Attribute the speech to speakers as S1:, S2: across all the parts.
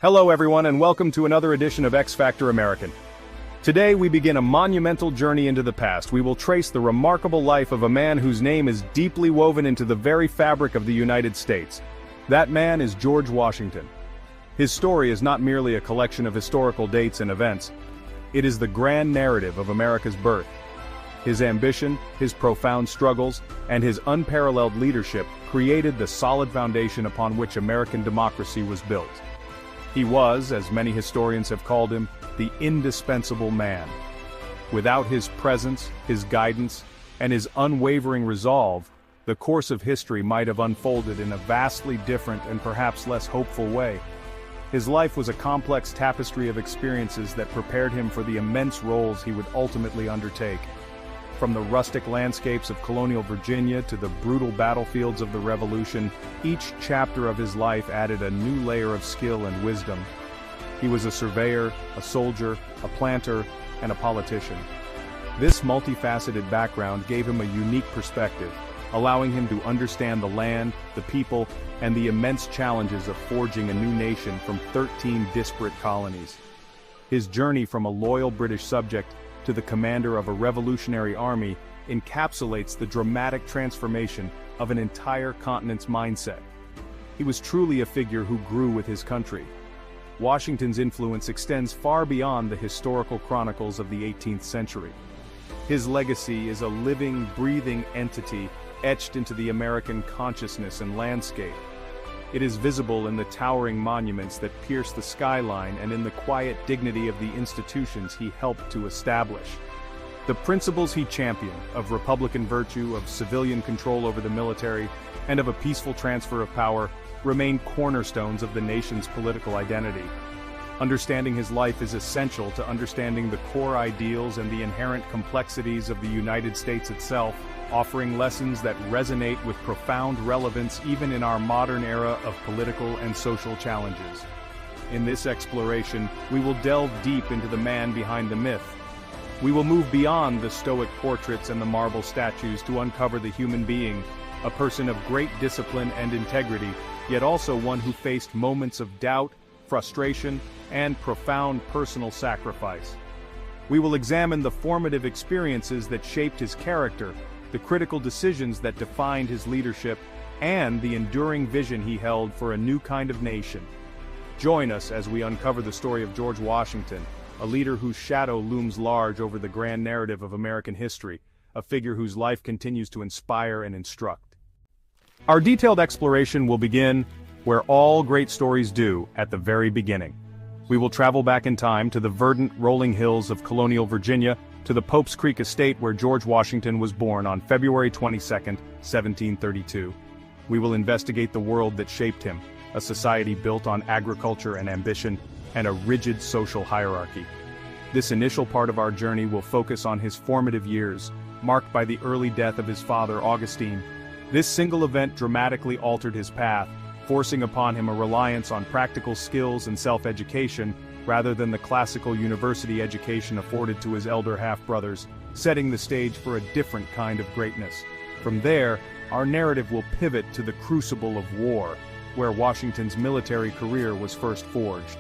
S1: Hello everyone and welcome to another edition of X Factor American. Today we begin a monumental journey into the past. We will trace the remarkable life of a man whose name is deeply woven into the very fabric of the United States. That man is George Washington. His story is not merely a collection of historical dates and events. It is the grand narrative of America's birth. His ambition, his profound struggles, and his unparalleled leadership created the solid foundation upon which American democracy was built. He was, as many historians have called him, the indispensable man. Without his presence, his guidance, and his unwavering resolve, the course of history might have unfolded in a vastly different and perhaps less hopeful way. His life was a complex tapestry of experiences that prepared him for the immense roles he would ultimately undertake. From the rustic landscapes of colonial Virginia to the brutal battlefields of the Revolution, each chapter of his life added a new layer of skill and wisdom. He was a surveyor, a soldier, a planter, and a politician. This multifaceted background gave him a unique perspective, allowing him to understand the land, the people, and the immense challenges of forging a new nation from 13 disparate colonies. His journey from a loyal British subject to the commander of a revolutionary army encapsulates the dramatic transformation of an entire continent's mindset. He was truly a figure who grew with his country. Washington's influence extends far beyond the historical chronicles of the 18th century. His legacy is a living, breathing entity etched into the American consciousness and landscape. It is visible in the towering monuments that pierce the skyline and in the quiet dignity of the institutions he helped to establish. The principles he championed, of republican virtue, of civilian control over the military, and of a peaceful transfer of power, remain cornerstones of the nation's political identity. Understanding his life is essential to understanding the core ideals and the inherent complexities of the United States itself, offering lessons that resonate with profound relevance even in our modern era of political and social challenges. In this exploration, we will delve deep into the man behind the myth. We will move beyond the stoic portraits and the marble statues to uncover the human being, a person of great discipline and integrity, yet also one who faced moments of doubt, frustration, and profound personal sacrifice. We will examine the formative experiences that shaped his character, the critical decisions that defined his leadership, and the enduring vision he held for a new kind of nation. Join us as we uncover the story of George Washington, a leader whose shadow looms large over the grand narrative of American history, a figure whose life continues to inspire and instruct. Our detailed exploration will begin where all great stories do, at the very beginning. We will travel back in time to the verdant, rolling hills of colonial Virginia, to the Pope's Creek estate where George Washington was born on February 22, 1732. We will investigate the world that shaped him, a society built on agriculture and ambition, and a rigid social hierarchy. This initial part of our journey will focus on his formative years, marked by the early death of his father, Augustine. This single event dramatically altered his path, forcing upon him a reliance on practical skills and self-education, rather than the classical university education afforded to his elder half-brothers, setting the stage for a different kind of greatness. From there, our narrative will pivot to the crucible of war, where Washington's military career was first forged.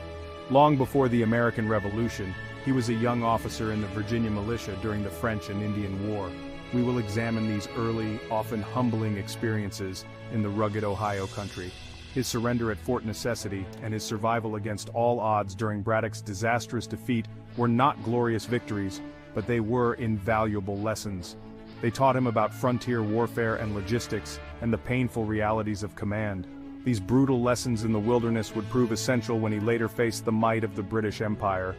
S1: Long before the American Revolution, he was a young officer in the Virginia militia during the French and Indian War. We will examine these early, often humbling experiences in the rugged Ohio country. His surrender at Fort Necessity and his survival against all odds during Braddock's disastrous defeat were not glorious victories, but they were invaluable lessons. They taught him about frontier warfare and logistics, and the painful realities of command. These brutal lessons in the wilderness would prove essential when he later faced the might of the British Empire.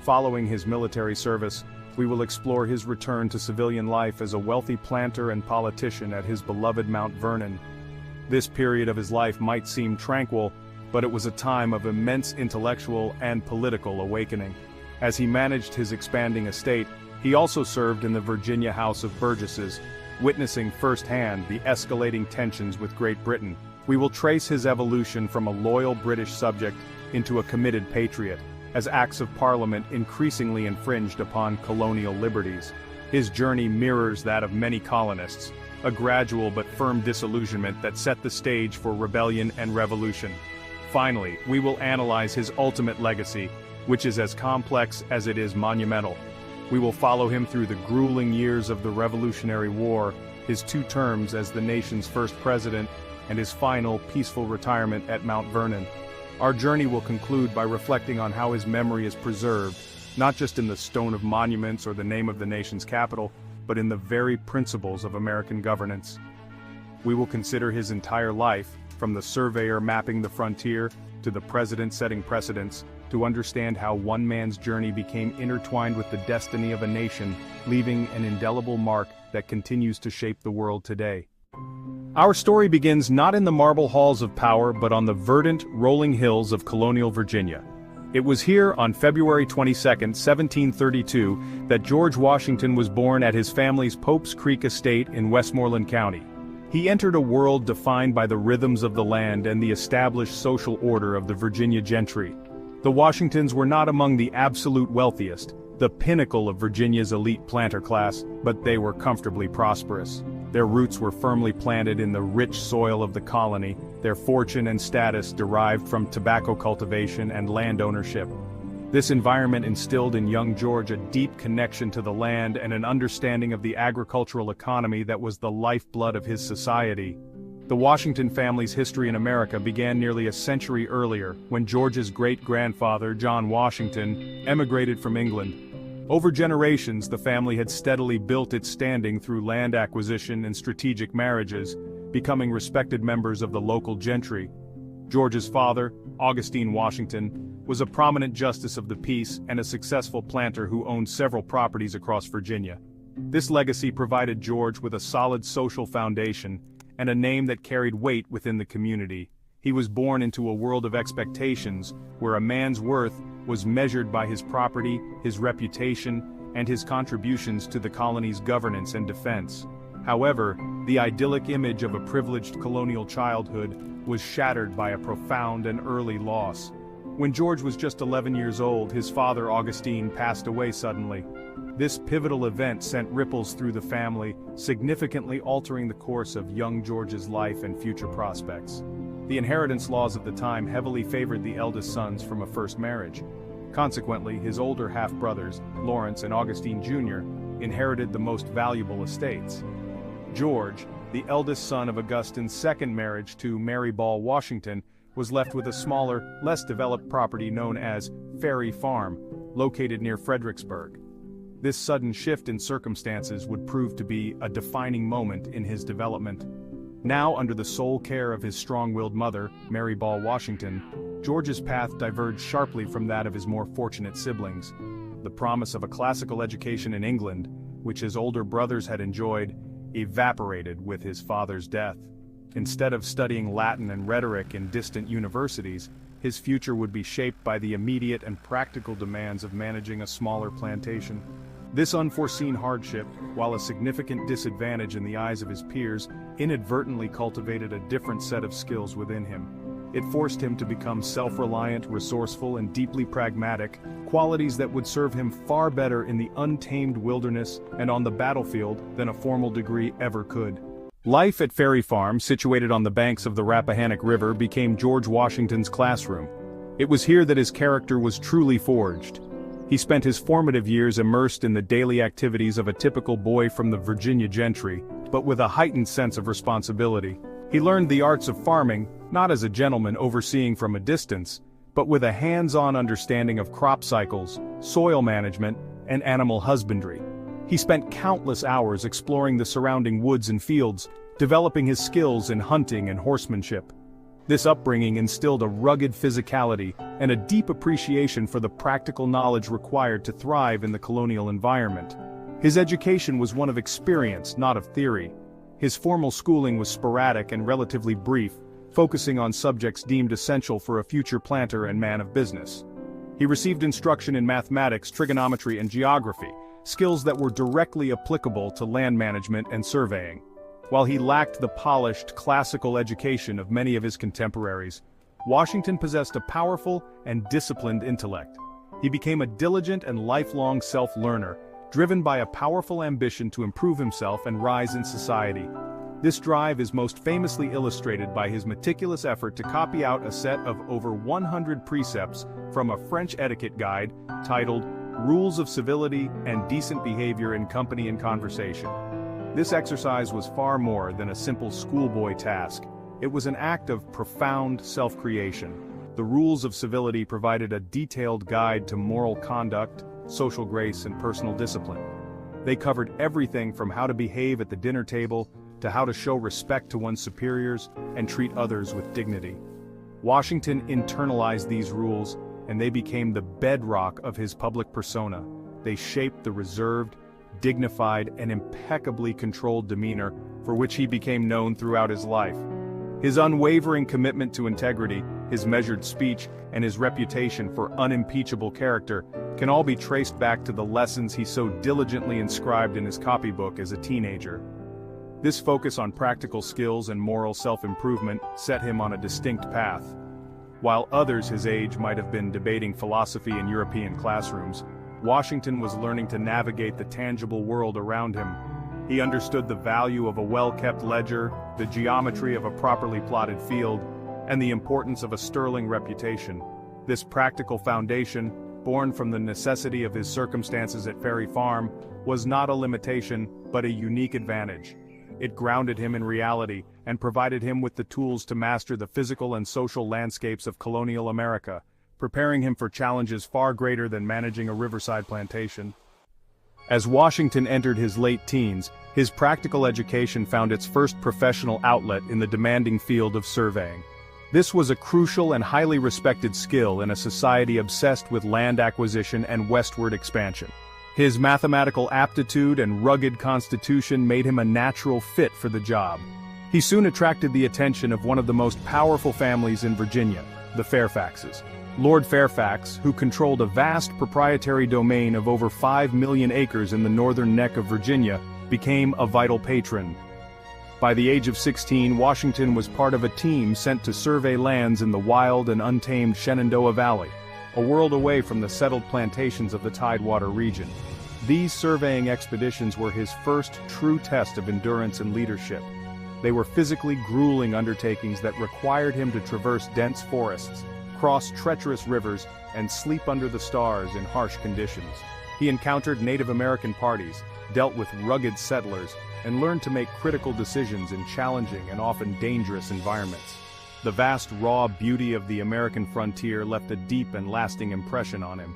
S1: Following his military service, we will explore his return to civilian life as a wealthy planter and politician at his beloved Mount Vernon. This period of his life might seem tranquil, but it was a time of immense intellectual and political awakening. As he managed his expanding estate, he also served in the Virginia House of Burgesses, witnessing firsthand the escalating tensions with Great Britain. We will trace his evolution from a loyal British subject into a committed patriot, as acts of parliament increasingly infringed upon colonial liberties. His journey mirrors that of many colonists, a gradual but firm disillusionment that set the stage for rebellion and revolution. Finally, we will analyze his ultimate legacy, which is as complex as it is monumental. We will follow him through the grueling years of the Revolutionary War, his 2 terms as the nation's first president, and his final, peaceful retirement at Mount Vernon. Our journey will conclude by reflecting on how his memory is preserved, not just in the stone of monuments or the name of the nation's capital, but in the very principles of American governance. We will consider his entire life, from the surveyor mapping the frontier, to the president setting precedents, to understand how one man's journey became intertwined with the destiny of a nation, leaving an indelible mark that continues to shape the world today. Our story begins not in the marble halls of power but on the verdant, rolling hills of colonial Virginia. It was here on February 22, 1732, that George Washington was born at his family's Pope's Creek estate in Westmoreland County. He entered a world defined by the rhythms of the land and the established social order of the Virginia gentry. The Washingtons were not among the absolute wealthiest, the pinnacle of Virginia's elite planter class, but they were comfortably prosperous. Their roots were firmly planted in the rich soil of the colony, their fortune and status derived from tobacco cultivation and land ownership. This environment instilled in young George a deep connection to the land and an understanding of the agricultural economy that was the lifeblood of his society. The Washington family's history in America began nearly a century earlier, when George's great-grandfather, John Washington, emigrated from England. Over generations, the family had steadily built its standing through land acquisition and strategic marriages, becoming respected members of the local gentry. George's father, Augustine Washington, was a prominent justice of the peace and a successful planter who owned several properties across Virginia. This legacy provided George with a solid social foundation and a name that carried weight within the community. He was born into a world of expectations, where a man's worth was measured by his property, his reputation, and his contributions to the colony's governance and defense. However, the idyllic image of a privileged colonial childhood was shattered by a profound and early loss. When George was just 11 years old, his father Augustine passed away suddenly. This pivotal event sent ripples through the family, significantly altering the course of young George's life and future prospects. The inheritance laws of the time heavily favored the eldest sons from a first marriage. Consequently, his older half-brothers, Lawrence and Augustine Jr., inherited the most valuable estates. George, the eldest son of Augustine's second marriage to Mary Ball Washington, was left with a smaller, less developed property known as Ferry Farm, located near Fredericksburg. This sudden shift in circumstances would prove to be a defining moment in his development. Now under the sole care of his strong-willed mother, Mary Ball Washington, George's path diverged sharply from that of his more fortunate siblings. The promise of a classical education in England, which his older brothers had enjoyed, evaporated with his father's death. Instead of studying Latin and rhetoric in distant universities, his future would be shaped by the immediate and practical demands of managing a smaller plantation. This unforeseen hardship, while a significant disadvantage in the eyes of his peers, inadvertently cultivated a different set of skills within him. It forced him to become self-reliant, resourceful, and deeply pragmatic, qualities that would serve him far better in the untamed wilderness and on the battlefield than a formal degree ever could. Life at Ferry Farm, situated on the banks of the Rappahannock River, became George Washington's classroom. It was here that his character was truly forged. He spent his formative years immersed in the daily activities of a typical boy from the Virginia gentry, but with a heightened sense of responsibility. He learned the arts of farming, not as a gentleman overseeing from a distance, but with a hands-on understanding of crop cycles, soil management, and animal husbandry. He spent countless hours exploring the surrounding woods and fields, developing his skills in hunting and horsemanship. This upbringing instilled a rugged physicality and a deep appreciation for the practical knowledge required to thrive in the colonial environment. His education was one of experience, not of theory. His formal schooling was sporadic and relatively brief, focusing on subjects deemed essential for a future planter and man of business. He received instruction in mathematics, trigonometry, and geography, skills that were directly applicable to land management and surveying. While he lacked the polished, classical education of many of his contemporaries, Washington possessed a powerful and disciplined intellect. He became a diligent and lifelong self-learner, driven by a powerful ambition to improve himself and rise in society. This drive is most famously illustrated by his meticulous effort to copy out a set of over 100 precepts from a French etiquette guide titled Rules of Civility and Decent Behavior in Company and Conversation. This exercise was far more than a simple schoolboy task. It was an act of profound self-creation. The Rules of Civility provided a detailed guide to moral conduct, social grace, and personal discipline. They covered everything from how to behave at the dinner table to how to show respect to one's superiors and treat others with dignity. Washington internalized these rules, and they became the bedrock of his public persona. They shaped the reserved, dignified, and impeccably controlled demeanor for which he became known throughout his life. His unwavering commitment to integrity, his measured speech, and his reputation for unimpeachable character can all be traced back to the lessons he so diligently inscribed in his copybook as a teenager. This focus on practical skills and moral self-improvement set him on a distinct path. While others his age might have been debating philosophy in European classrooms, Washington was learning to navigate the tangible world around him. He understood the value of a well-kept ledger, the geometry of a properly plotted field, and the importance of a sterling reputation. This practical foundation, born from the necessity of his circumstances at Ferry Farm, was not a limitation, but a unique advantage. It grounded him in reality and provided him with the tools to master the physical and social landscapes of colonial America, preparing him for challenges far greater than managing a riverside plantation. As Washington entered his late teens, his practical education found its first professional outlet in the demanding field of surveying. This was a crucial and highly respected skill in a society obsessed with land acquisition and westward expansion. His mathematical aptitude and rugged constitution made him a natural fit for the job. He soon attracted the attention of one of the most powerful families in Virginia, the Fairfaxes. Lord Fairfax, who controlled a vast proprietary domain of over 5 million acres in the northern neck of Virginia, became a vital patron. By the age of 16, Washington was part of a team sent to survey lands in the wild and untamed Shenandoah Valley, a world away from the settled plantations of the Tidewater region. These surveying expeditions were his first true test of endurance and leadership. They were physically grueling undertakings that required him to traverse dense forests, cross treacherous rivers, and sleep under the stars in harsh conditions. He encountered Native American parties, dealt with rugged settlers, and learned to make critical decisions in challenging and often dangerous environments. The vast raw beauty of the American frontier left a deep and lasting impression on him.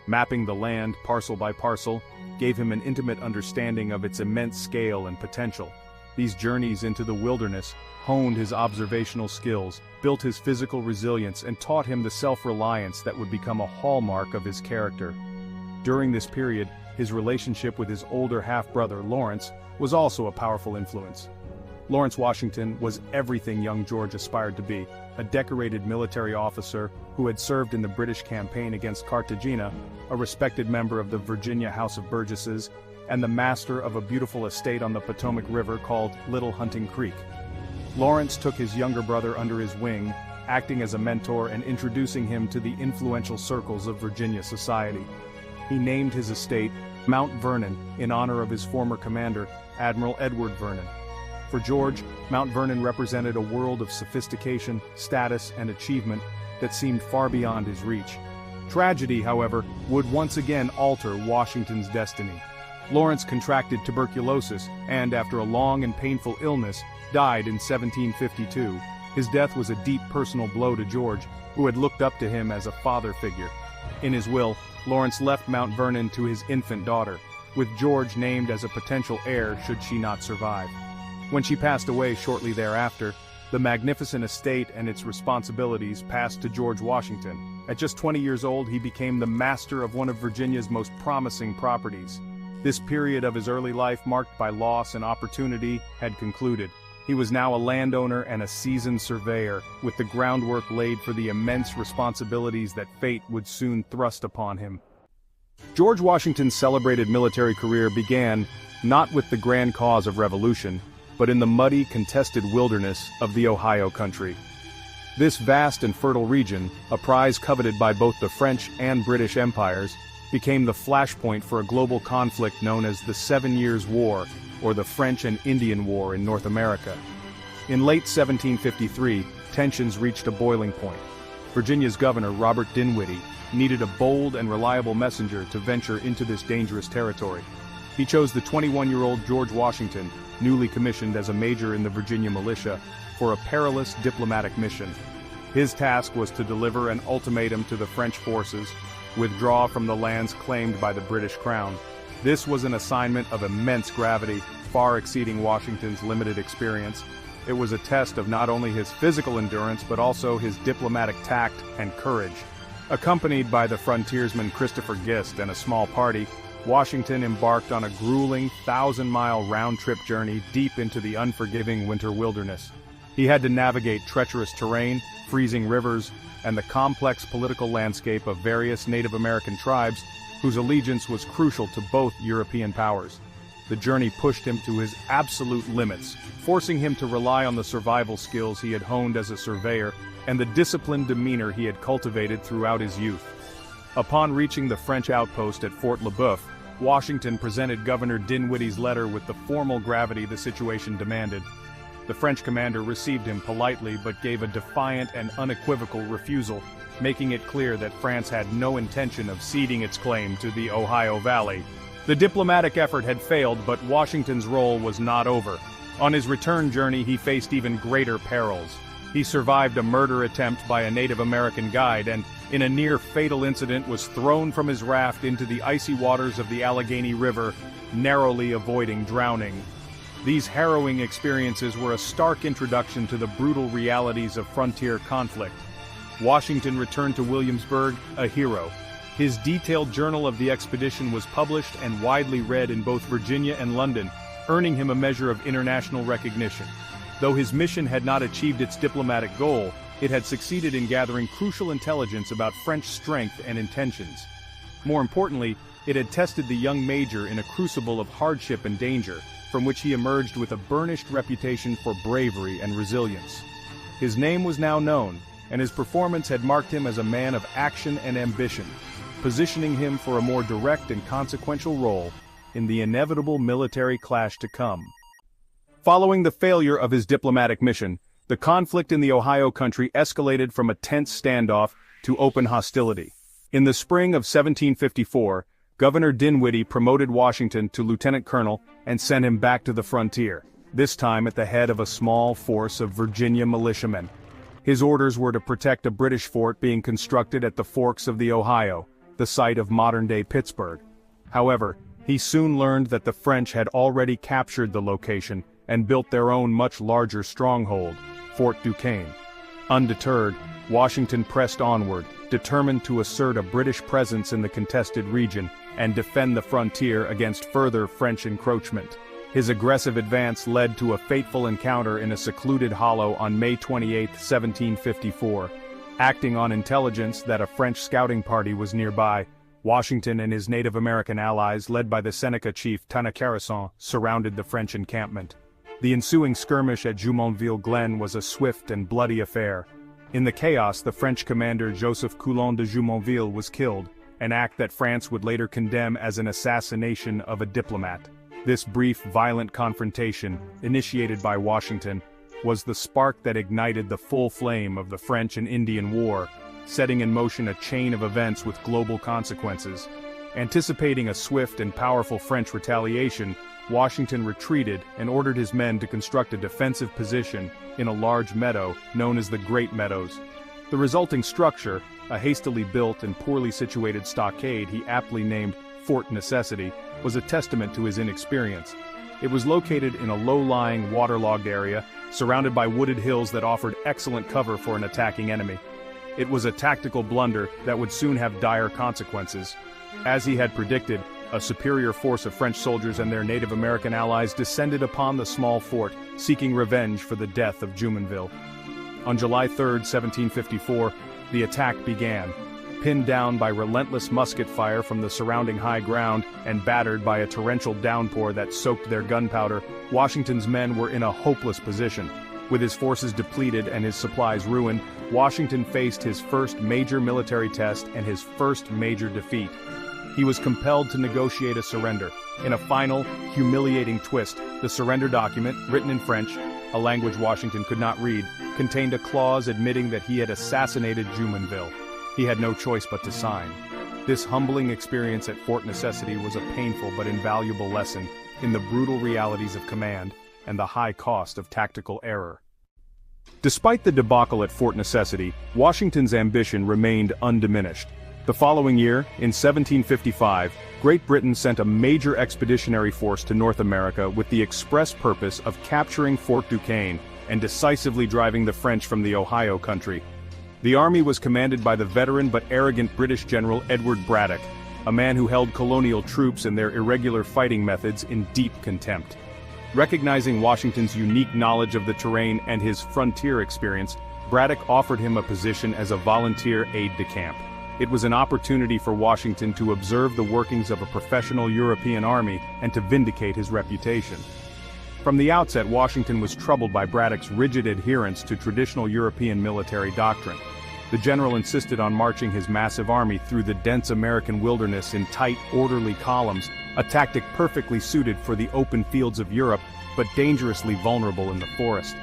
S1: Mapping the land parcel by parcel gave him an intimate understanding of its immense scale and potential. These journeys into the wilderness honed his observational skills, built his physical resilience, and taught him the self-reliance that would become a hallmark of his character. During this period, his relationship with his older half-brother Lawrence was also a powerful influence. Lawrence Washington was everything young George aspired to be, a decorated military officer who had served in the British campaign against Cartagena, a respected member of the Virginia House of Burgesses, and the master of a beautiful estate on the Potomac River called Little Hunting Creek. Lawrence took his younger brother under his wing, acting as a mentor and introducing him to the influential circles of Virginia society. He named his estate Mount Vernon in honor of his former commander, Admiral Edward Vernon. For George, Mount Vernon represented a world of sophistication, status, and achievement that seemed far beyond his reach. Tragedy, however, would once again alter Washington's destiny. Lawrence contracted tuberculosis and, after a long and painful illness, died in 1752. His death was a deep personal blow to George, who had looked up to him as a father figure. In his will, Lawrence left Mount Vernon to his infant daughter, with George named as a potential heir should she not survive. When she passed away shortly thereafter, the magnificent estate and its responsibilities passed to George Washington. At just 20 years old, he became the master of one of Virginia's most promising properties. This period of his early life, marked by loss and opportunity, had concluded. He was now a landowner and a seasoned surveyor, with the groundwork laid for the immense responsibilities that fate would soon thrust upon him. George Washington's celebrated military career began not with the grand cause of revolution, but in the muddy, contested wilderness of the Ohio country. This vast and fertile region, a prize coveted by both the French and British empires, became the flashpoint for a global conflict known as the 7 Years' War, or the French and Indian War in North America. In late 1753, tensions reached a boiling point. Virginia's governor, Robert Dinwiddie, needed a bold and reliable messenger to venture into this dangerous territory. He chose the 21-year-old George Washington, newly commissioned as a major in the Virginia militia, for a perilous diplomatic mission. His task was to deliver an ultimatum to the French forces: withdraw from the lands claimed by the British Crown. This was an assignment of immense gravity, far exceeding Washington's limited experience. It was a test of not only his physical endurance but also his diplomatic tact and courage. Accompanied by the frontiersman Christopher Gist and a small party, Washington embarked on a grueling 1,000-mile round-trip journey deep into the unforgiving winter wilderness. He had to navigate treacherous terrain, freezing rivers, and the complex political landscape of various Native American tribes whose allegiance was crucial to both European powers. The journey pushed him to his absolute limits, forcing him to rely on the survival skills he had honed as a surveyor and the disciplined demeanor he had cultivated throughout his youth. Upon reaching the French outpost at Fort Le Boeuf, Washington presented Governor Dinwiddie's letter with the formal gravity the situation demanded. The French commander received him politely but gave a defiant and unequivocal refusal, making it clear that France had no intention of ceding its claim to the Ohio Valley. The diplomatic effort had failed, but Washington's role was not over. On his return journey, he faced even greater perils. He survived a murder attempt by a Native American guide and, in a near-fatal incident, was thrown from his raft into the icy waters of the Allegheny River, narrowly avoiding drowning. These harrowing experiences were a stark introduction to the brutal realities of frontier conflict. Washington returned to Williamsburg a hero. His detailed journal of the expedition was published and widely read in both Virginia and London, earning him a measure of international recognition. Though his mission had not achieved its diplomatic goal, it had succeeded in gathering crucial intelligence about French strength and intentions. More importantly, it had tested the young major in a crucible of hardship and danger, from which he emerged with a burnished reputation for bravery and resilience. His name was now known, and his performance had marked him as a man of action and ambition, positioning him for a more direct and consequential role in the inevitable military clash to come. Following the failure of his diplomatic mission, the conflict in the Ohio country escalated from a tense standoff to open hostility. In the spring of 1754, Governor Dinwiddie promoted Washington to lieutenant colonel and sent him back to the frontier, this time at the head of a small force of Virginia militiamen. His orders were to protect a British fort being constructed at the forks of the Ohio, the site of modern-day Pittsburgh. However, he soon learned that the French had already captured the location and built their own much larger stronghold, Fort Duquesne. Undeterred, Washington pressed onward, determined to assert a British presence in the contested region and defend the frontier against further French encroachment. His aggressive advance led to a fateful encounter in a secluded hollow on May 28, 1754. Acting on intelligence that a French scouting party was nearby, Washington and his Native American allies, led by the Seneca chief Tanaquarison, surrounded the French encampment. The ensuing skirmish at Jumonville Glen was a swift and bloody affair. In the chaos, the French commander Joseph Coulon de Jumonville was killed, an act that France would later condemn as an assassination of a diplomat. This brief, violent confrontation, initiated by Washington, was the spark that ignited the full flame of the French and Indian War, setting in motion a chain of events with global consequences. Anticipating a swift and powerful French retaliation, Washington retreated and ordered his men to construct a defensive position in a large meadow known as the Great Meadows. The resulting structure, a hastily built and poorly situated stockade he aptly named Fort Necessity, was a testament to his inexperience. It was located in a low-lying, waterlogged area, surrounded by wooded hills that offered excellent cover for an attacking enemy. It was a tactical blunder that would soon have dire consequences. As he had predicted, a superior force of French soldiers and their Native American allies descended upon the small fort, seeking revenge for the death of Jumonville. On July 3, 1754, the attack began. Pinned down by relentless musket fire from the surrounding high ground and battered by a torrential downpour that soaked their gunpowder, Washington's men were in a hopeless position. With his forces depleted and his supplies ruined, Washington faced his first major military test and his first major defeat. he was compelled to negotiate a surrender. In a final, humiliating twist, the surrender document, written in French, a language Washington could not read, contained a clause admitting that he had assassinated Jumonville. He had no choice but to sign. This humbling experience at Fort Necessity was a painful but invaluable lesson in the brutal realities of command and the high cost of tactical error. Despite the debacle at Fort Necessity, Washington's ambition remained undiminished. The following year, in 1755, Great Britain sent a major expeditionary force to North America with the express purpose of capturing Fort Duquesne and decisively driving the French from the Ohio country. The army was commanded by the veteran but arrogant British general Edward Braddock, a man who held colonial troops and their irregular fighting methods in deep contempt. Recognizing Washington's unique knowledge of the terrain and his frontier experience, Braddock offered him a position as a volunteer aide-de-camp. It was an opportunity for Washington to observe the workings of a professional European army and to vindicate his reputation. From the outset, Washington was troubled by Braddock's rigid adherence to traditional European military doctrine. The general insisted on marching his massive army through the dense American wilderness in tight, orderly columns, a tactic perfectly suited for the open fields of Europe, but dangerously vulnerable in the forest.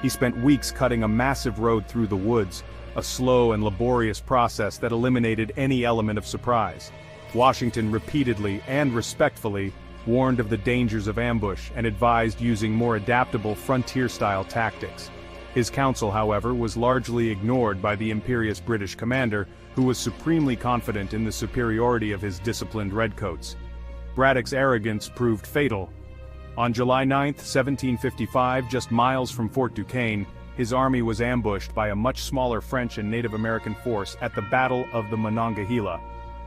S1: He spent weeks cutting a massive road through the woods, a slow and laborious process that eliminated any element of surprise. Washington repeatedly and respectfully warned of the dangers of ambush and advised using more adaptable frontier-style tactics. His counsel, however, was largely ignored by the imperious British commander, who was supremely confident in the superiority of his disciplined redcoats. Braddock's arrogance proved fatal. On July 9, 1755, just miles from Fort Duquesne, his army was ambushed by a much smaller French and Native American force at the Battle of the Monongahela.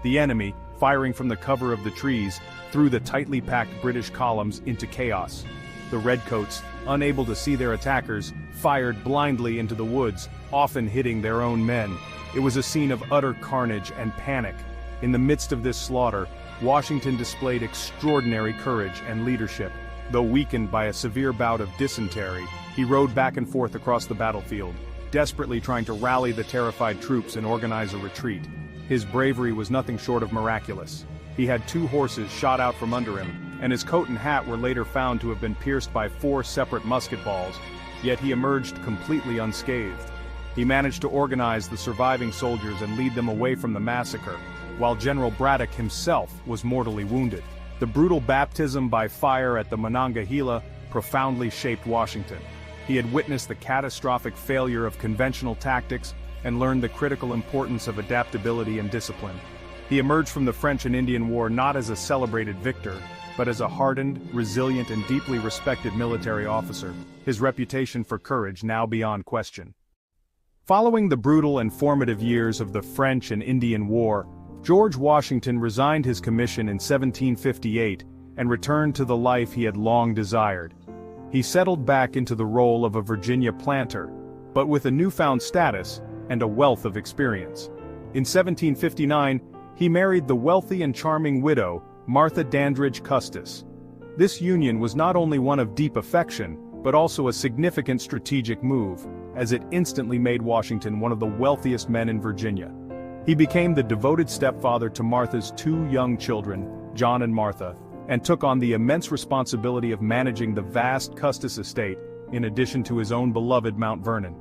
S1: The enemy, firing from the cover of the trees, threw the tightly packed British columns into chaos. The redcoats, unable to see their attackers, fired blindly into the woods, often hitting their own men. It was a scene of utter carnage and panic. In the midst of this slaughter, Washington displayed extraordinary courage and leadership. Though weakened by a severe bout of dysentery, he rode back and forth across the battlefield, desperately trying to rally the terrified troops and organize a retreat. His bravery was nothing short of miraculous. He had 2 horses shot out from under him, and his coat and hat were later found to have been pierced by 4 separate musket balls, yet he emerged completely unscathed. He managed to organize the surviving soldiers and lead them away from the massacre, while General Braddock himself was mortally wounded. The brutal baptism by fire at the Monongahela profoundly shaped Washington. He had witnessed the catastrophic failure of conventional tactics and learned the critical importance of adaptability and discipline. He emerged from the French and Indian War not as a celebrated victor, but as a hardened, resilient, and deeply respected military officer, his reputation for courage now beyond question. Following the brutal and formative years of the French and Indian War, George Washington resigned his commission in 1758 and returned to the life he had long desired. He settled back into the role of a Virginia planter, but with a newfound status and a wealth of experience. In 1759, he married the wealthy and charming widow, Martha Dandridge Custis. This union was not only one of deep affection, but also a significant strategic move, as it instantly made Washington one of the wealthiest men in Virginia. He became the devoted stepfather to Martha's 2 young children, John and Martha, and took on the immense responsibility of managing the vast Custis estate, in addition to his own beloved Mount Vernon.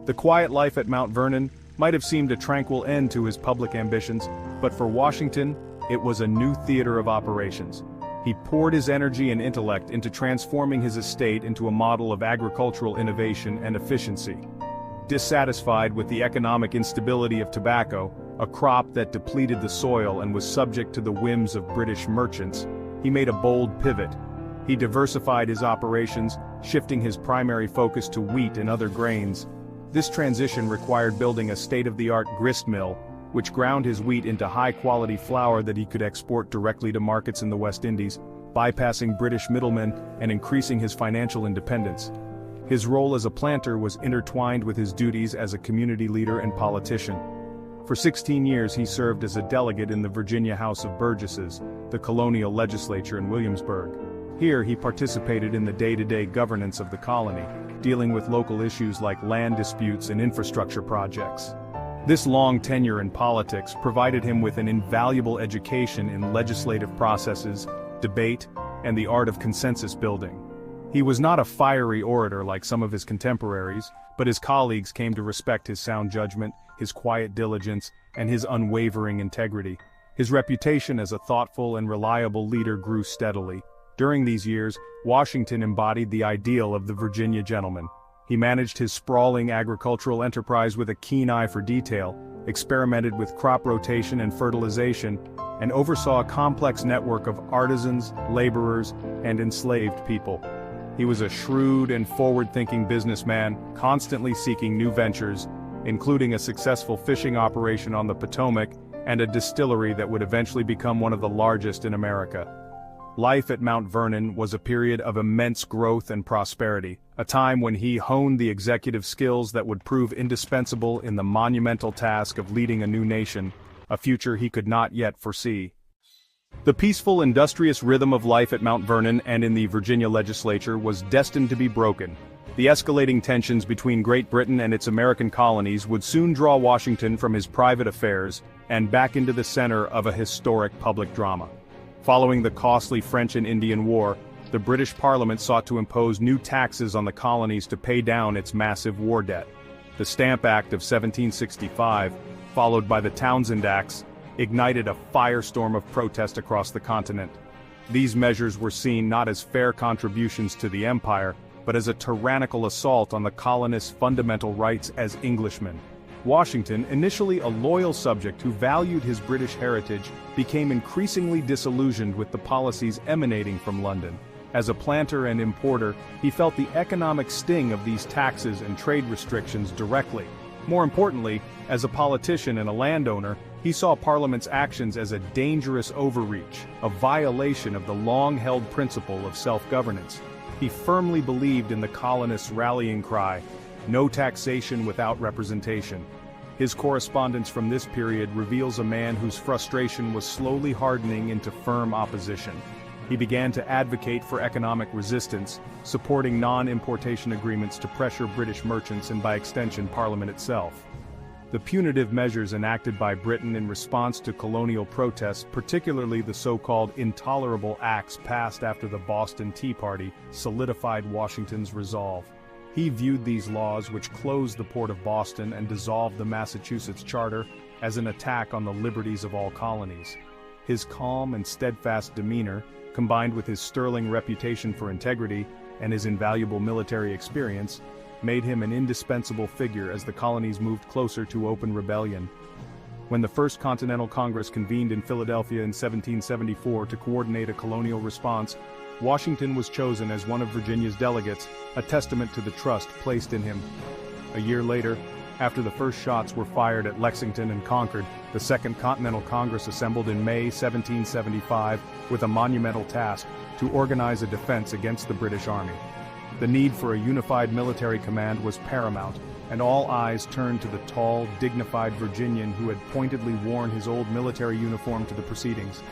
S1: The quiet life at Mount Vernon might have seemed a tranquil end to his public ambitions, but for Washington, it was a new theater of operations. He poured his energy and intellect into transforming his estate into a model of agricultural innovation and efficiency. Dissatisfied with the economic instability of tobacco, a crop that depleted the soil and was subject to the whims of British merchants, he made a bold pivot. He diversified his operations, shifting his primary focus to wheat and other grains. This transition required building a state-of-the-art grist mill, which ground his wheat into high-quality flour that he could export directly to markets in the West Indies, bypassing British middlemen and increasing his financial independence. His role as a planter was intertwined with his duties as a community leader and politician. For 16 years he served as a delegate in the Virginia House of Burgesses, the colonial legislature in Williamsburg. Here he participated in the day-to-day governance of the colony, dealing with local issues like land disputes and infrastructure projects. This long tenure in politics provided him with an invaluable education in legislative processes, debate, and the art of consensus building. He was not a fiery orator like some of his contemporaries, but his colleagues came to respect his sound judgment, his quiet diligence, and his unwavering integrity. His reputation as a thoughtful and reliable leader grew steadily. During these years, Washington embodied the ideal of the Virginia gentleman. He managed his sprawling agricultural enterprise with a keen eye for detail, experimented with crop rotation and fertilization, and oversaw a complex network of artisans, laborers, and enslaved people. He was a shrewd and forward-thinking businessman, constantly seeking new ventures, including a successful fishing operation on the Potomac and a distillery that would eventually become one of the largest in America. Life at Mount Vernon was a period of immense growth and prosperity, a time when he honed the executive skills that would prove indispensable in the monumental task of leading a new nation, a future he could not yet foresee. The peaceful, industrious rhythm of life at Mount Vernon and in the Virginia legislature was destined to be broken. The escalating tensions between Great Britain and its American colonies would soon draw Washington from his private affairs and back into the center of a historic public drama. Following the costly French and Indian War, the British Parliament sought to impose new taxes on the colonies to pay down its massive war debt. The Stamp Act of 1765, followed by the Townshend Acts, ignited a firestorm of protest across the continent. These measures were seen not as fair contributions to the empire, but as a tyrannical assault on the colonists' fundamental rights as Englishmen. Washington, initially a loyal subject who valued his British heritage, became increasingly disillusioned with the policies emanating from London. As a planter and importer, he felt the economic sting of these taxes and trade restrictions directly. More importantly, as a politician and a landowner, he saw Parliament's actions as a dangerous overreach, a violation of the long-held principle of self-governance. He firmly believed in the colonists' rallying cry, "No taxation without representation." His correspondence from this period reveals a man whose frustration was slowly hardening into firm opposition. He began to advocate for economic resistance, supporting non-importation agreements to pressure British merchants and by extension Parliament itself. The punitive measures enacted by Britain in response to colonial protests, particularly the so-called Intolerable Acts passed after the Boston Tea Party, solidified Washington's resolve. He viewed these laws, which closed the port of Boston and dissolved the Massachusetts Charter, as an attack on the liberties of all colonies. His calm and steadfast demeanor, combined with his sterling reputation for integrity and his invaluable military experience, made him an indispensable figure as the colonies moved closer to open rebellion. When the First Continental Congress convened in Philadelphia in 1774 to coordinate a colonial response, Washington was chosen as one of Virginia's delegates, a testament to the trust placed in him. A year later, after the first shots were fired at Lexington and Concord, the Second Continental Congress assembled in May 1775 with a monumental task to organize a defense against the British Army. The need for a unified military command was paramount, and all eyes turned to the tall, dignified Virginian who had pointedly worn his old military uniform to the proceedings.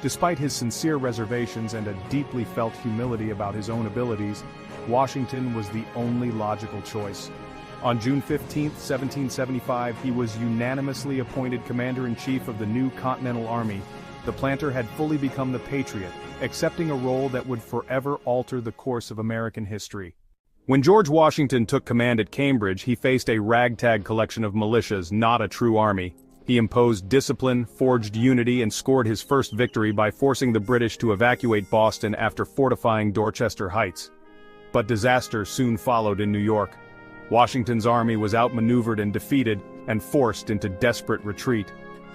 S1: Despite his sincere reservations and a deeply felt humility about his own abilities, Washington was the only logical choice. On June 15, 1775, he was unanimously appointed Commander-in-Chief of the new Continental Army. The planter had fully become the patriot, accepting a role that would forever alter the course of American history. When George Washington took command at Cambridge, he faced a ragtag collection of militias, not a true army. He imposed discipline, forged unity, and scored his first victory by forcing the British to evacuate Boston after fortifying Dorchester Heights. But disaster soon followed in New York. Washington's army was outmaneuvered and defeated, and forced into desperate retreat.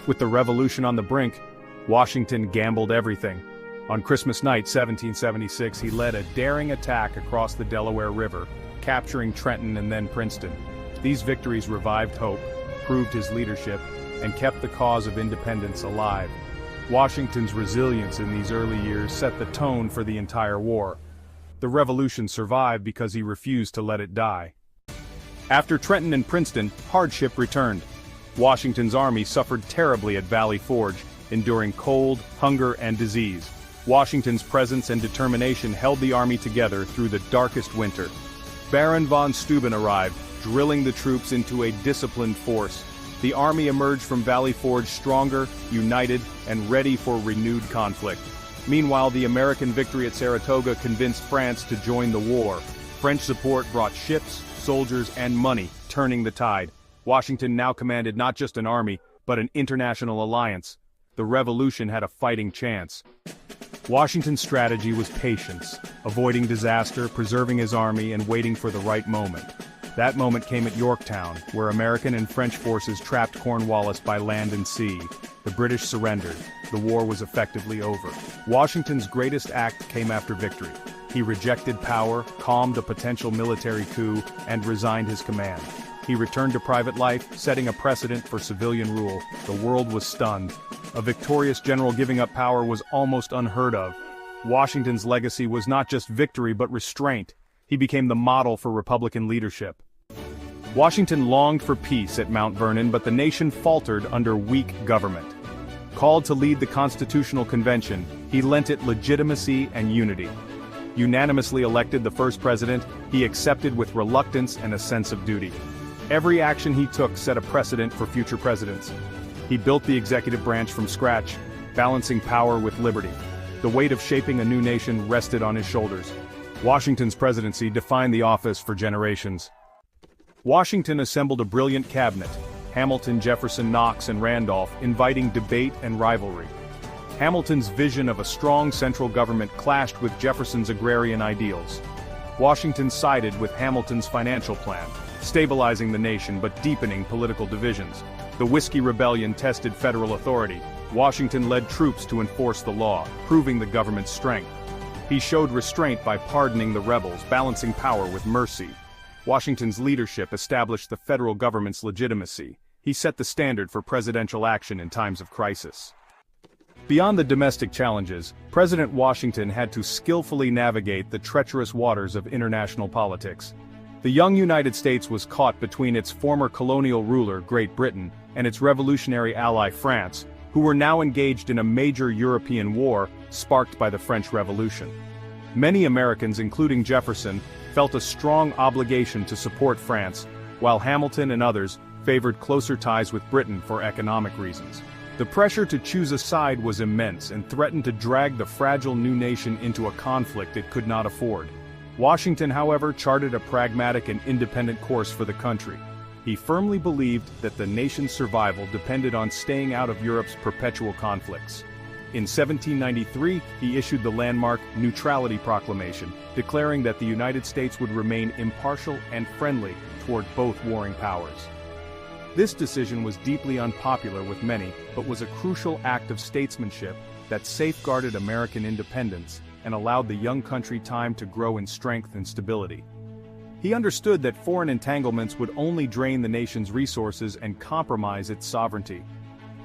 S1: With the revolution on the brink, Washington gambled everything. On Christmas night 1776, he led a daring attack across the Delaware River, capturing Trenton and then Princeton. These victories revived hope, proved his leadership, and kept the cause of independence alive. Washington's resilience in these early years set the tone for the entire war. The revolution survived because he refused to let it die. After Trenton and Princeton, hardship returned. Washington's army suffered terribly at Valley Forge, enduring cold, hunger, and disease. Washington's presence and determination held the army together through the darkest winter. Baron von Steuben arrived, drilling the troops into a disciplined force. The army emerged from Valley Forge stronger, united, and ready for renewed conflict. Meanwhile, the American victory at Saratoga convinced France to join the war. French support brought ships, soldiers, and money, turning the tide. Washington now commanded not just an army, but an international alliance. The revolution had a fighting chance. Washington's strategy was patience, avoiding disaster, preserving his army, and waiting for the right moment. That moment came at Yorktown, where American and French forces trapped Cornwallis by land and sea. The British surrendered. The war was effectively over. Washington's greatest act came after victory. He rejected power, calmed a potential military coup, and resigned his command. He returned to private life, setting a precedent for civilian rule. The world was stunned. A victorious general giving up power was almost unheard of. Washington's legacy was not just victory but restraint. He became the model for Republican leadership. Washington longed for peace at Mount Vernon, but the nation faltered under weak government. Called to lead the Constitutional Convention, he lent it legitimacy and unity. Unanimously elected the first president, he accepted with reluctance and a sense of duty. Every action he took set a precedent for future presidents. He built the executive branch from scratch, balancing power with liberty. The weight of shaping a new nation rested on his shoulders. Washington's presidency defined the office for generations. Washington assembled a brilliant cabinet: Hamilton, Jefferson, Knox, and Randolph, inviting debate and rivalry. Hamilton's vision of a strong central government clashed with Jefferson's agrarian ideals. Washington sided with Hamilton's financial plan, stabilizing the nation but deepening political divisions. The Whiskey Rebellion tested federal authority. Washington led troops to enforce the law, proving the government's strength. He showed restraint by pardoning the rebels, balancing power with mercy. Washington's leadership established the federal government's legitimacy. He set the standard for presidential action in times of crisis. Beyond the domestic challenges, President Washington had to skillfully navigate the treacherous waters of international politics. The young United States was caught between its former colonial ruler, Great Britain, and its revolutionary ally France, who were now engaged in a major European war sparked by the French Revolution. Many Americans, including Jefferson, felt a strong obligation to support France, while Hamilton and others favored closer ties with Britain for economic reasons. The pressure to choose a side was immense and threatened to drag the fragile new nation into a conflict it could not afford. Washington, however, charted a pragmatic and independent course for the country. He firmly believed that the nation's survival depended on staying out of Europe's perpetual conflicts. In 1793, he issued the landmark Neutrality Proclamation, declaring that the United States would remain impartial and friendly toward both warring powers. This decision was deeply unpopular with many, but was a crucial act of statesmanship that safeguarded American independence and allowed the young country time to grow in strength and stability. He understood that foreign entanglements would only drain the nation's resources and compromise its sovereignty.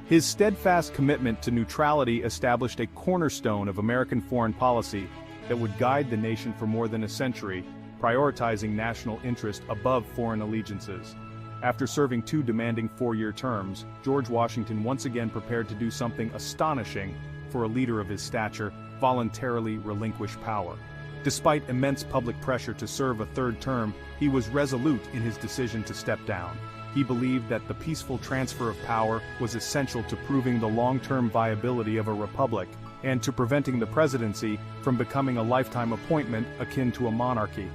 S1: His steadfast commitment to neutrality established a cornerstone of American foreign policy that would guide the nation for more than a century, prioritizing national interest above foreign allegiances. After serving 2 demanding 4-year terms, George Washington once again prepared to do something astonishing for a leader of his stature: voluntarily relinquish power. Despite immense public pressure to serve a 3rd term, he was resolute in his decision to step down. He believed that the peaceful transfer of power was essential to proving the long-term viability of a republic and to preventing the presidency from becoming a lifetime appointment akin to a monarchy.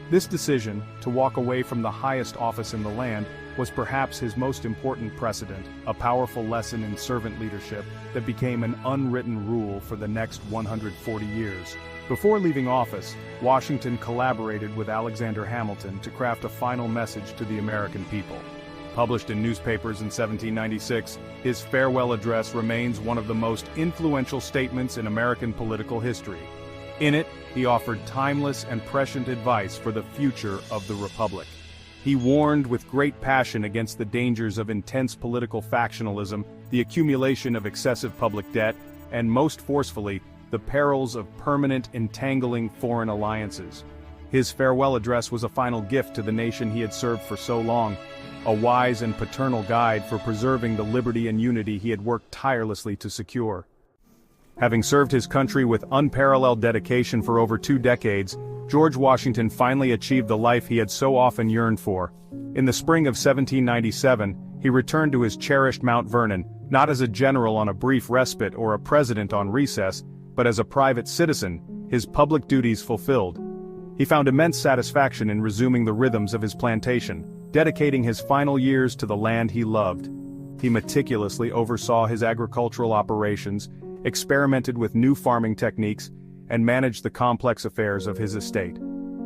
S1: This decision, to walk away from the highest office in the land, was perhaps his most important precedent, a powerful lesson in servant leadership that became an unwritten rule for the next 140 years. Before leaving office, Washington collaborated with Alexander Hamilton to craft a final message to the American people. Published in newspapers in 1796, his farewell address remains one of the most influential statements in American political history. In it, he offered timeless and prescient advice for the future of the Republic. He warned with great passion against the dangers of intense political factionalism, the accumulation of excessive public debt, and most forcefully, the perils of permanent entangling foreign alliances. His farewell address was a final gift to the nation he had served for so long, a wise and paternal guide for preserving the liberty and unity he had worked tirelessly to secure. Having served his country with unparalleled dedication for over 2 decades, George Washington finally achieved the life he had so often yearned for. In the spring of 1797, He returned to his cherished Mount Vernon, not as a general on a brief respite or a president on recess, but as a private citizen, his public duties fulfilled. He found immense satisfaction in resuming the rhythms of his plantation, dedicating his final years to the land he loved. He meticulously oversaw his agricultural operations, experimented with new farming techniques, and managed the complex affairs of his estate.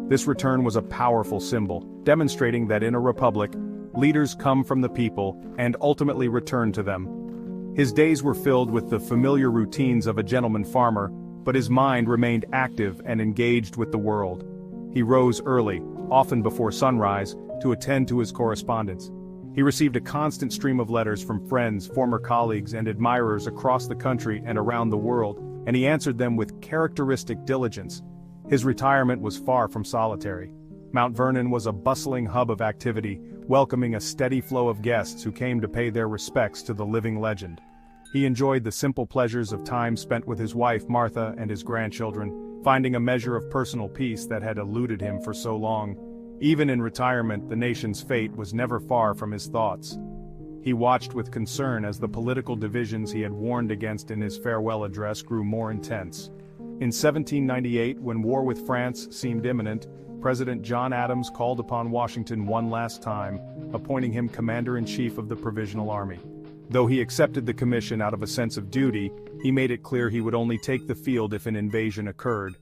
S1: This return was a powerful symbol, demonstrating that in a republic, leaders come from the people and ultimately return to them. His days were filled with the familiar routines of a gentleman farmer, but his mind remained active and engaged with the world. He rose early, often before sunrise, to attend to his correspondence. He received a constant stream of letters from friends, former colleagues, and admirers across the country and around the world, and he answered them with characteristic diligence. His retirement was far from solitary. Mount Vernon was a bustling hub of activity, welcoming a steady flow of guests who came to pay their respects to the living legend. He enjoyed the simple pleasures of time spent with his wife Martha and his grandchildren, finding a measure of personal peace that had eluded him for so long. Even in retirement, the nation's fate was never far from his thoughts. He watched with concern as the political divisions he had warned against in his farewell address grew more intense. In 1798, when war with France seemed imminent, President John Adams called upon Washington one last time, appointing him Commander-in-Chief of the Provisional Army. Though he accepted the commission out of a sense of duty, he made it clear he would only take the field if an invasion occurred.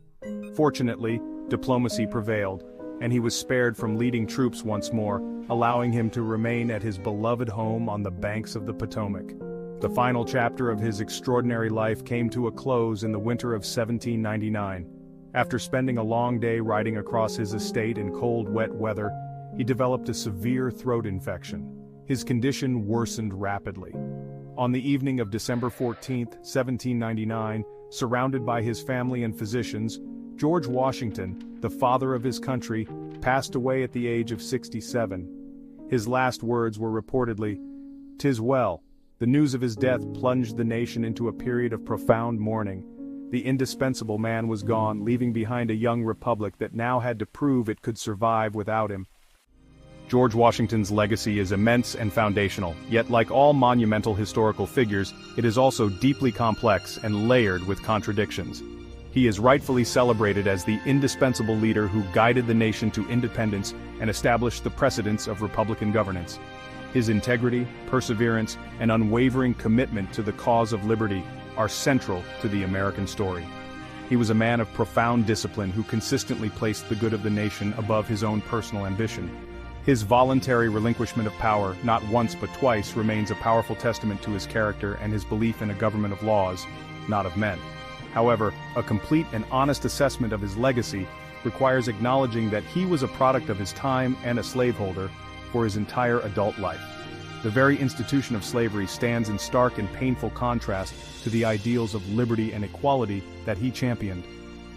S1: Fortunately, diplomacy prevailed, and he was spared from leading troops once more, allowing him to remain at his beloved home on the banks of the Potomac. The final chapter of his extraordinary life came to a close in the winter of 1799. After spending a long day riding across his estate in cold, wet weather, he developed a severe throat infection. His condition worsened rapidly. On the evening of December 14, 1799, surrounded by his family and physicians, George Washington, the father of his country, passed away at the age of 67. His last words were reportedly, "'Tis well." The news of his death plunged the nation into a period of profound mourning. The indispensable man was gone, leaving behind a young republic that now had to prove it could survive without him. George Washington's legacy is immense and foundational, yet like all monumental historical figures, it is also deeply complex and layered with contradictions. He is rightfully celebrated as the indispensable leader who guided the nation to independence and established the precedents of Republican governance. His integrity, perseverance, and unwavering commitment to the cause of liberty are central to the American story. He was a man of profound discipline who consistently placed the good of the nation above his own personal ambition. His voluntary relinquishment of power, not once but twice, remains a powerful testament to his character and his belief in a government of laws, not of men. However, a complete and honest assessment of his legacy requires acknowledging that he was a product of his time and a slaveholder for his entire adult life. The very institution of slavery stands in stark and painful contrast to the ideals of liberty and equality that he championed.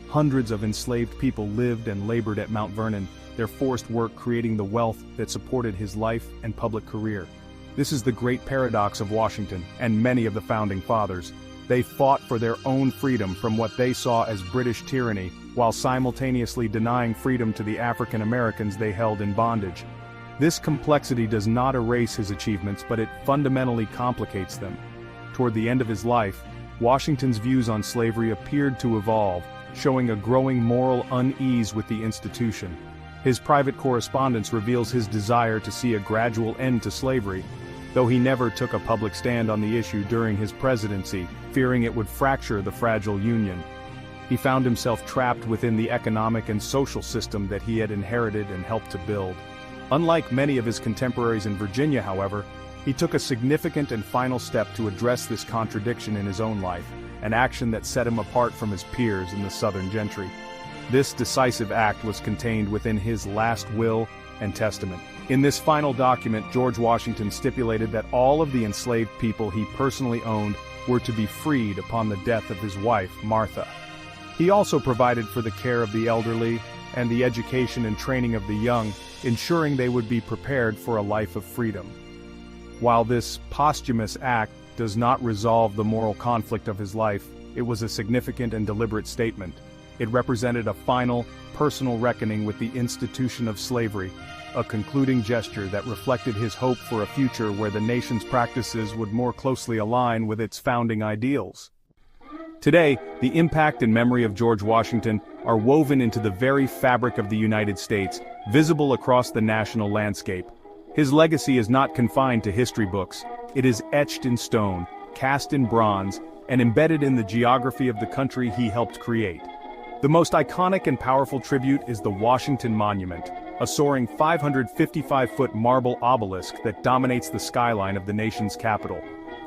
S1: Hundreds of enslaved people lived and labored at Mount Vernon, their forced work creating the wealth that supported his life and public career. This is the great paradox of Washington and many of the founding fathers. They fought for their own freedom from what they saw as British tyranny, while simultaneously denying freedom to the African Americans they held in bondage. This complexity does not erase his achievements, but it fundamentally complicates them. Toward the end of his life, Washington's views on slavery appeared to evolve, showing a growing moral unease with the institution. His private correspondence reveals his desire to see a gradual end to slavery, though he never took a public stand on the issue during his presidency, fearing it would fracture the fragile Union. He found himself trapped within the economic and social system that he had inherited and helped to build. Unlike many of his contemporaries in Virginia, however, he took a significant and final step to address this contradiction in his own life, an action that set him apart from his peers in the Southern gentry. This decisive act was contained within his last will and testament. In this final document, George Washington stipulated that all of the enslaved people he personally owned were to be freed upon the death of his wife, Martha. He also provided for the care of the elderly and the education and training of the young, ensuring they would be prepared for a life of freedom. While this posthumous act does not resolve the moral conflict of his life, it was a significant and deliberate statement. It represented a final, personal reckoning with the institution of slavery, a concluding gesture that reflected his hope for a future where the nation's practices would more closely align with its founding ideals. Today, the impact and memory of George Washington are woven into the very fabric of the United States, visible across the national landscape. His legacy is not confined to history books. It is etched in stone, cast in bronze, and embedded in the geography of the country he helped create. The most iconic and powerful tribute is the Washington Monument, a soaring 555-foot marble obelisk that dominates the skyline of the nation's capital.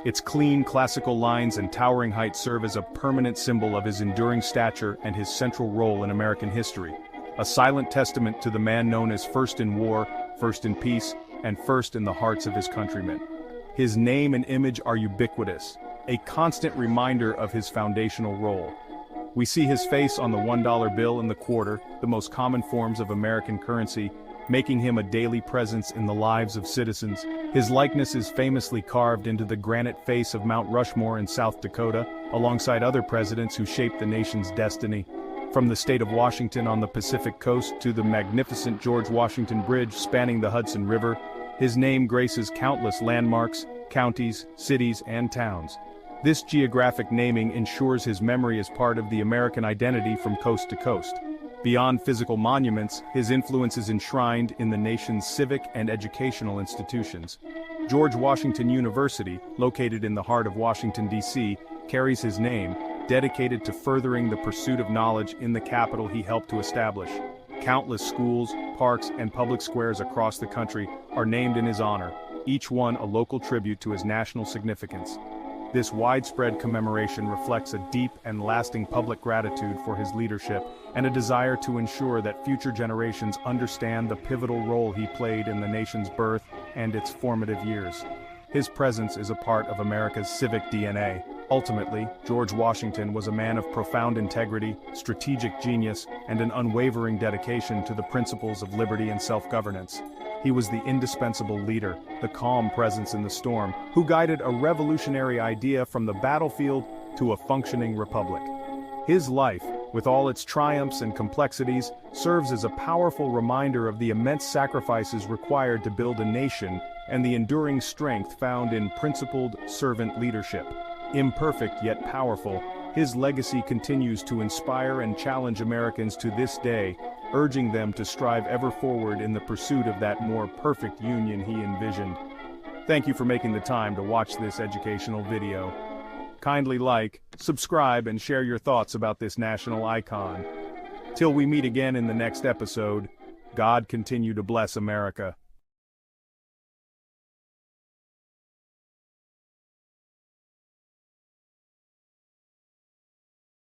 S1: Its clean, classical lines and towering height serve as a permanent symbol of his enduring stature and his central role in American history, a silent testament to the man known as first in war, first in peace, and first in the hearts of his countrymen. His name and image are ubiquitous, a constant reminder of his foundational role. We see his face on the $1 bill and the quarter, the most common forms of American currency, making him a daily presence in the lives of citizens. His likeness is famously carved into the granite face of Mount Rushmore in South Dakota, alongside other presidents who shaped the nation's destiny. From the state of Washington on the Pacific coast to the magnificent George Washington Bridge spanning the Hudson River, his name graces countless landmarks, counties, cities, and towns. This geographic naming ensures his memory is part of the American identity from coast to coast. Beyond physical monuments, his influence is enshrined in the nation's civic and educational institutions. George Washington University, located in the heart of Washington, D.C., carries his name, dedicated to furthering the pursuit of knowledge in the capital he helped to establish. Countless schools, parks, and public squares across the country are named in his honor, each one a local tribute to his national significance. This widespread commemoration reflects a deep and lasting public gratitude for his leadership and a desire to ensure that future generations understand the pivotal role he played in the nation's birth and its formative years. His presence is a part of America's civic DNA. Ultimately, George Washington was a man of profound integrity, strategic genius, and an unwavering dedication to the principles of liberty and self-governance. He was the indispensable leader, the calm presence in the storm, who guided a revolutionary idea from the battlefield to a functioning republic. His life, with all its triumphs and complexities, serves as a powerful reminder of the immense sacrifices required to build a nation and the enduring strength found in principled, servant leadership. Imperfect yet powerful, his legacy continues to inspire and challenge Americans to this day, urging them to strive ever forward in the pursuit of that more perfect union he envisioned. Thank you for making the time to watch this educational video. Kindly like, subscribe, and share your thoughts about this national icon. Till we meet again in the next episode, God continue to bless America.